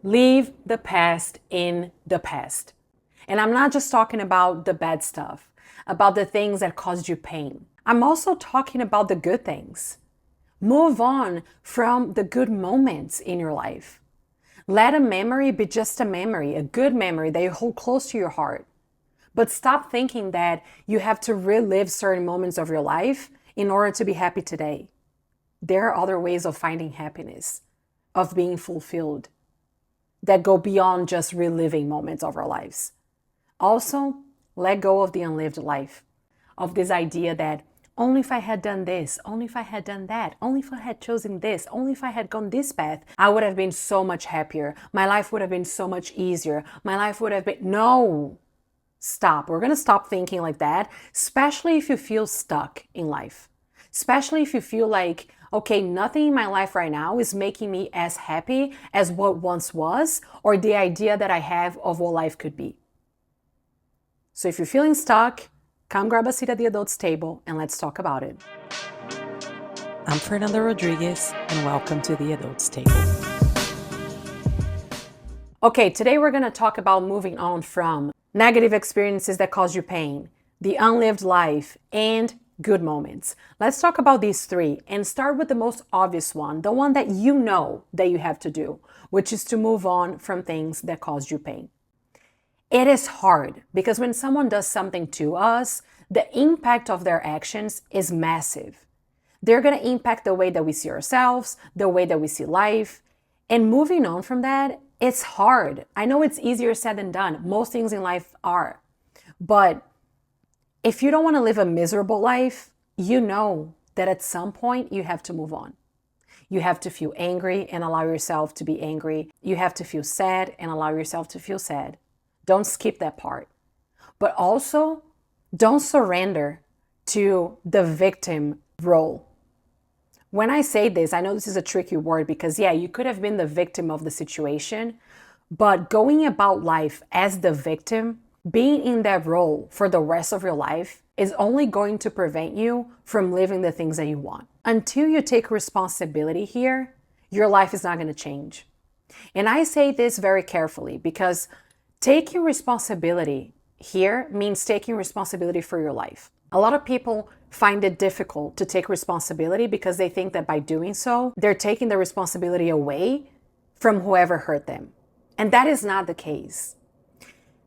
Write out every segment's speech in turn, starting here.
Leave the past in the past. And I'm not just talking about the bad stuff, about the things that caused you pain. I'm also talking about the good things. Move on from the good moments in your life. Let a memory be just a memory, a good memory that you hold close to your heart. But stop thinking that you have to relive certain moments of your life in order to be happy today. There are other ways of finding happiness, of being fulfilled, that go beyond just reliving moments of our lives. Also, let go of the unlived life, of this idea that only if I had done this, only if I had done that, only if I had chosen this, only if I had gone this path, I would have been so much happier. My life would have been so much easier. My life would have been... No! Stop. We're going to stop thinking like that, especially if you feel stuck in life. Especially if you feel like, okay, nothing in my life right now is making me as happy as what once was, or the idea that I have of what life could be. So if you're feeling stuck, come grab a seat at the adults table and let's talk about it. I'm Fernanda Rodriguez and welcome to the adults table. Okay, today we're going to talk about moving on from negative experiences that cause you pain, the unlived life, and good moments. Let's talk about these three and start with the most obvious one, the one that you know that you have to do, which is to move on from things that caused you pain. It is hard because when someone does something to us, the impact of their actions is massive. They're going to impact the way that we see ourselves, the way that we see life. And moving on from that, it's hard. I know it's easier said than done. Most things in life are. But if you don't want to live a miserable life, you know that at some point you have to move on. You have to feel angry and allow yourself to be angry. You have to feel sad and allow yourself to feel sad. Don't skip that part. But also, don't surrender to the victim role. When I say this, I know this is a tricky word because, yeah, you could have been the victim of the situation, but going about life as the victim, being in that role for the rest of your life is only going to prevent you from living the things that you want. Until you take responsibility here, your life is not going to change. And I say this very carefully because taking responsibility here means taking responsibility for your life. A lot of people find it difficult to take responsibility because they think that by doing so, they're taking the responsibility away from whoever hurt them. And that is not the case.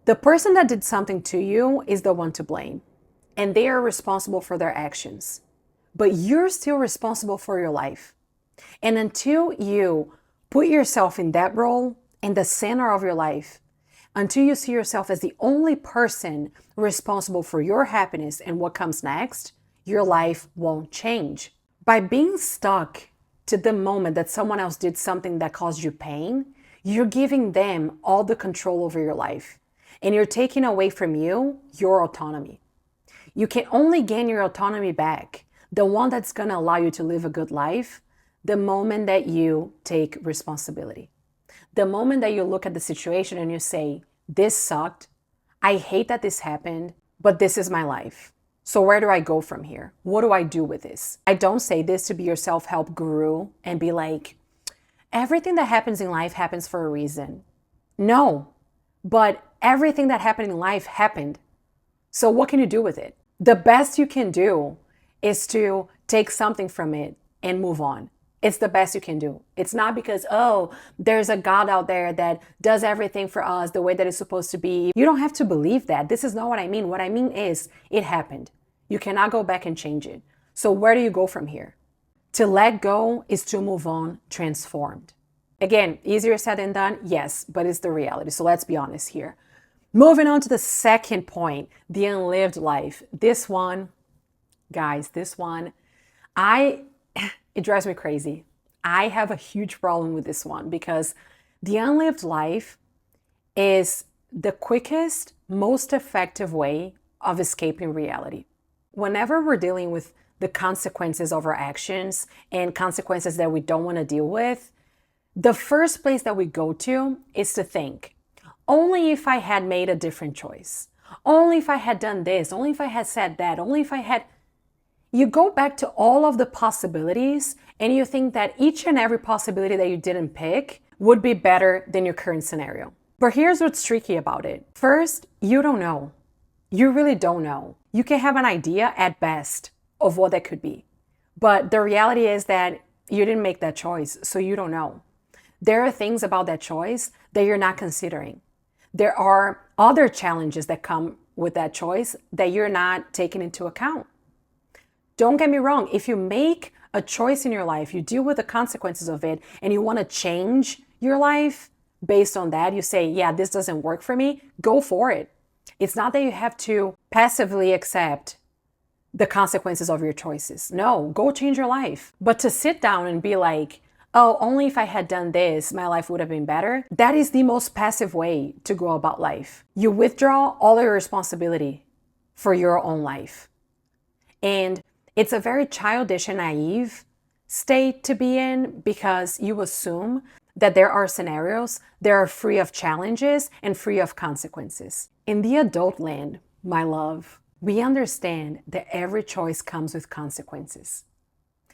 The person that did something to you is the one to blame, and they are responsible for their actions. But you're still responsible for your life. And until you put yourself in that role, in the center of your life, until you see yourself as the only person responsible for your happiness and what comes next, your life won't change. By being stuck to the moment that someone else did something that caused you pain, you're giving them all the control over your life. And you're taking away from you your autonomy. You can only gain your autonomy back, the one that's going to allow you to live a good life, the moment that you take responsibility. The moment that you look at the situation and you say, this sucked, I hate that this happened, but this is my life. So where do I go from here? What do I do with this? I don't say this to be your self-help guru and be like, everything that happens in life happens for a reason. No, but everything that happened in life happened. So what can you do with it? The best you can do is to take something from it and move on. It's the best you can do. It's not because, oh, there's a God out there that does everything for us the way that it's supposed to be. You don't have to believe that. This is not what I mean. What I mean is it happened. You cannot go back and change it. So where do you go from here? To let go is to move on transformed. Again, easier said than done? Yes, but it's the reality. So let's be honest here. Moving on to the second point, the unlived life. This one, guys, it drives me crazy. I have a huge problem with this one because the unlived life is the quickest, most effective way of escaping reality. Whenever we're dealing with the consequences of our actions and consequences that we don't want to deal with, the first place that we go to is to think, only if I had made a different choice, only if I had done this, only if I had said that, only if I had... You go back to all of the possibilities and you think that each and every possibility that you didn't pick would be better than your current scenario. But here's what's tricky about it. First, you don't know. You really don't know. You can have an idea at best of what that could be. But the reality is that you didn't make that choice, so you don't know. There are things about that choice that you're not considering. There are other challenges that come with that choice that you're not taking into account. Don't get me wrong. If you make a choice in your life, you deal with the consequences of it, and you want to change your life based on that, you say, yeah, this doesn't work for me, go for it. It's not that you have to passively accept the consequences of your choices. No, go change your life. But to sit down and be like, oh, only if I had done this, my life would have been better, that is the most passive way to go about life. You withdraw all your responsibility for your own life. And it's a very childish and naive state to be in, because you assume that there are scenarios that are free of challenges and free of consequences. In the adult land, my love, we understand that every choice comes with consequences.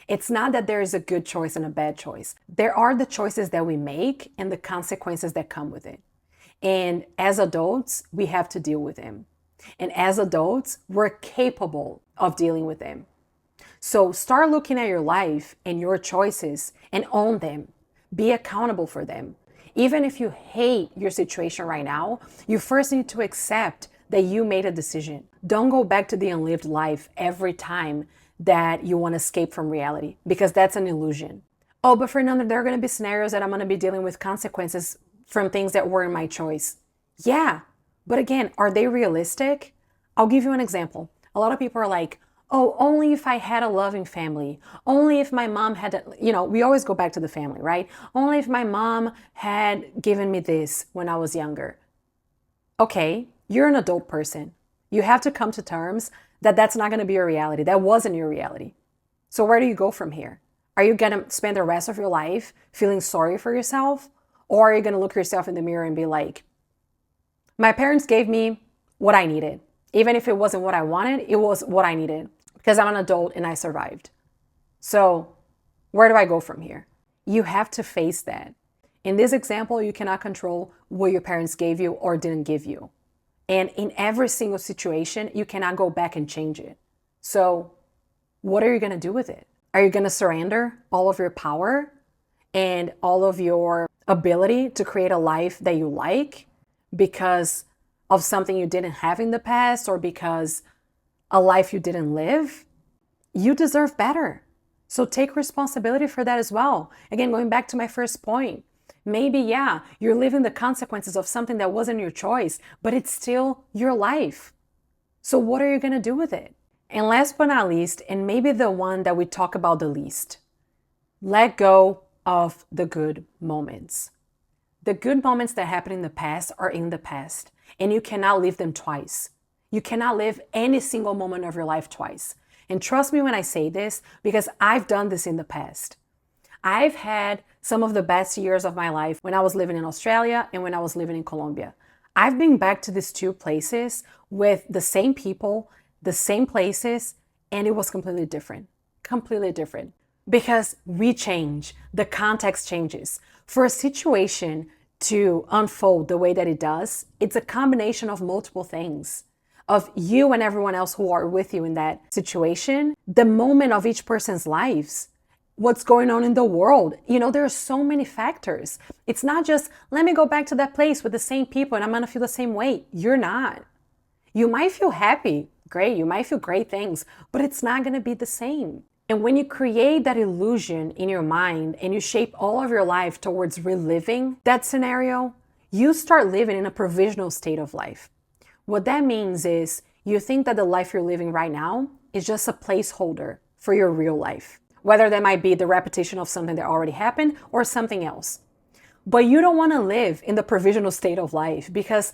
It's not that there is a good choice and a bad choice. There are the choices that we make and the consequences that come with it. And as adults, we have to deal with them. And as adults, we're capable of dealing with them. So start looking at your life and your choices and own them. Be accountable for them. Even if you hate your situation right now, you first need to accept that you made a decision. Don't go back to the unlived life every time that you want to escape from reality, because that's an illusion. Oh, but Fernanda, there are going to be scenarios that I'm going to be dealing with consequences from things that weren't my choice. Yeah, but again, are they realistic? I'll give you an example. A lot of people are like, oh, only if I had a loving family. Only if my mom had, we always go back to the family, right? Only if my mom had given me this when I was younger. Okay, you're an adult person. You have to come to terms that that's not going to be your reality. That wasn't your reality. So where do you go from here? Are you going to spend the rest of your life feeling sorry for yourself? Or are you going to look yourself in the mirror and be like, my parents gave me what I needed. Even if it wasn't what I wanted, it was what I needed, because I'm an adult and I survived. So where do I go from here? You have to face that. In this example, you cannot control what your parents gave you or didn't give you. And in every single situation, you cannot go back and change it. So what are you going to do with it? Are you going to surrender all of your power and all of your ability to create a life that you like because of something you didn't have in the past, or because a life you didn't live? You deserve better. So take responsibility for that as well. Again, going back to my first point, maybe, yeah, you're living the consequences of something that wasn't your choice, but it's still your life. So what are you going to do with it? And last but not least, and maybe the one that we talk about the least, let go of the good moments. The good moments that happened in the past are in the past, and you cannot live them twice. You cannot live any single moment of your life twice. And trust me when I say this, because I've done this in the past. I've had some of the best years of my life when I was living in Australia and when I was living in Colombia. I've been back to these two places with the same people, the same places, and it was completely different. Completely different. Because we change, the context changes. For a situation to unfold the way that it does, it's a combination of multiple things. Of you and everyone else who are with you in that situation, the moment of each person's lives, what's going on in the world. There are so many factors. It's not just, let me go back to that place with the same people and I'm going to feel the same way. You're not. You might feel happy, great. You might feel great things, but it's not going to be the same. And when you create that illusion in your mind and you shape all of your life towards reliving that scenario, you start living in a provisional state of life. What that means is you think that the life you're living right now is just a placeholder for your real life, whether that might be the repetition of something that already happened or something else. But you don't want to live in the provisional state of life, because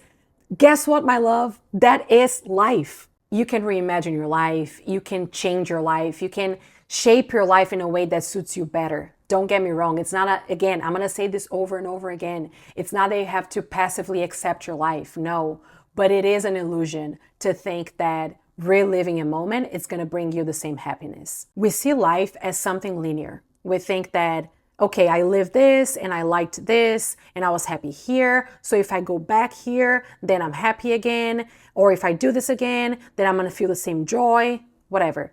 guess what, my love? That is life. You can reimagine your life. You can change your life. You can shape your life in a way that suits you better. Don't get me wrong. It's not again, I'm going to say this over and over again. It's not that you have to passively accept your life. No, but it is an illusion to think that reliving a moment is going to bring you the same happiness. We see life as something linear. We think that okay, I lived this and I liked this and I was happy here. So if I go back here, then I'm happy again. Or if I do this again, then I'm going to feel the same joy, whatever.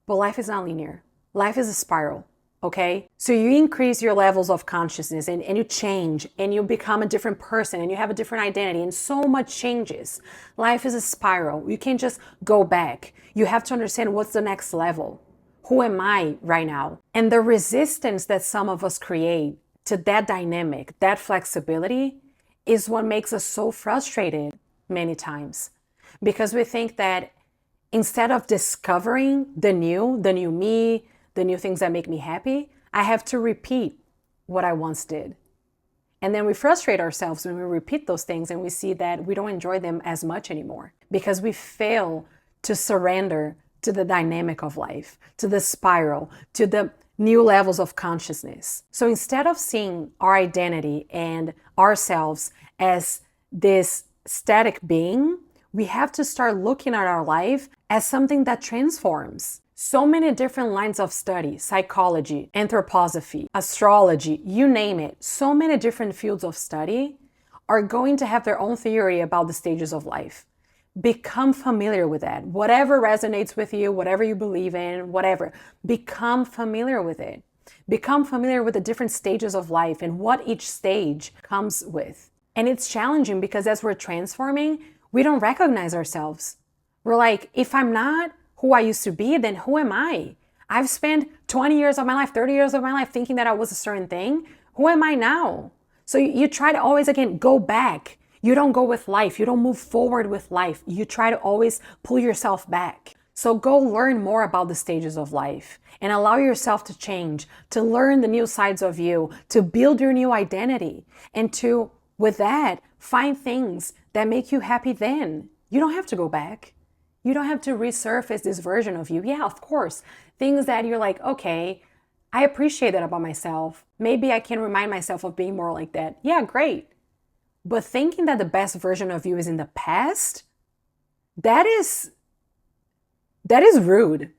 But life is not linear. Life is a spiral, okay? So you increase your levels of consciousness and you change and you become a different person and you have a different identity and so much changes. Life is a spiral. You can't just go back. You have to understand what's the next level. Who am I right now? And the resistance that some of us create to that dynamic, that flexibility, is what makes us so frustrated many times. Because we think that instead of discovering the new me, the new things that make me happy, I have to repeat what I once did. And then we frustrate ourselves when we repeat those things and we see that we don't enjoy them as much anymore because we fail to surrender to the dynamic of life, to the spiral, to the new levels of consciousness. So instead of seeing our identity and ourselves as this static being, we have to start looking at our life as something that transforms. So many different lines of study, psychology, anthroposophy, astrology, you name it, so many different fields of study are going to have their own theory about the stages of life. Become familiar with that. Whatever resonates with you, whatever you believe in, whatever, become familiar with it. Become familiar with the different stages of life and what each stage comes with. And it's challenging because as we're transforming, we don't recognize ourselves. We're like, if I'm not who I used to be, then who am I? I've spent 20 years of my life, 30 years of my life thinking that I was a certain thing. Who am I now? So you try to always, again, go back. You don't go with life. You don't move forward with life. You try to always pull yourself back. So go learn more about the stages of life and allow yourself to change, to learn the new sides of you, to build your new identity, and to, with that, find things that make you happy then. You don't have to go back. You don't have to resurface this version of you. Yeah, of course. Things that you're like, okay, I appreciate that about myself. Maybe I can remind myself of being more like that. Yeah, great. But thinking that the best version of you is in the past, that is rude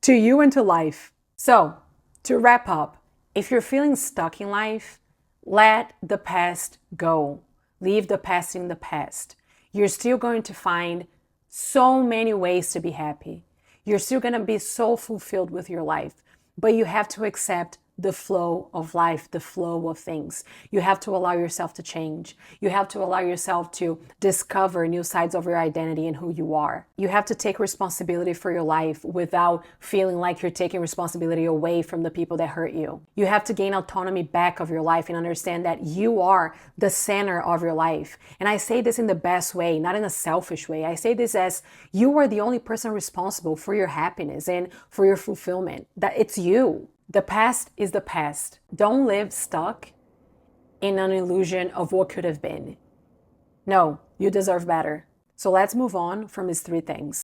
to you and to life. So, to wrap up, if you're feeling stuck in life, let the past go. Leave the past in the past. You're still going to find so many ways to be happy. You're still going to be so fulfilled with your life, but you have to accept the flow of life, the flow of things. You have to allow yourself to change. You have to allow yourself to discover new sides of your identity and who you are. You have to take responsibility for your life without feeling like you're taking responsibility away from the people that hurt you. You have to gain autonomy back of your life and understand that you are the center of your life. And I say this in the best way, not in a selfish way. I say this as you are the only person responsible for your happiness and for your fulfillment. That it's you. The past is the past. Don't live stuck in an illusion of what could have been. No, you deserve better. So let's move on from these three things.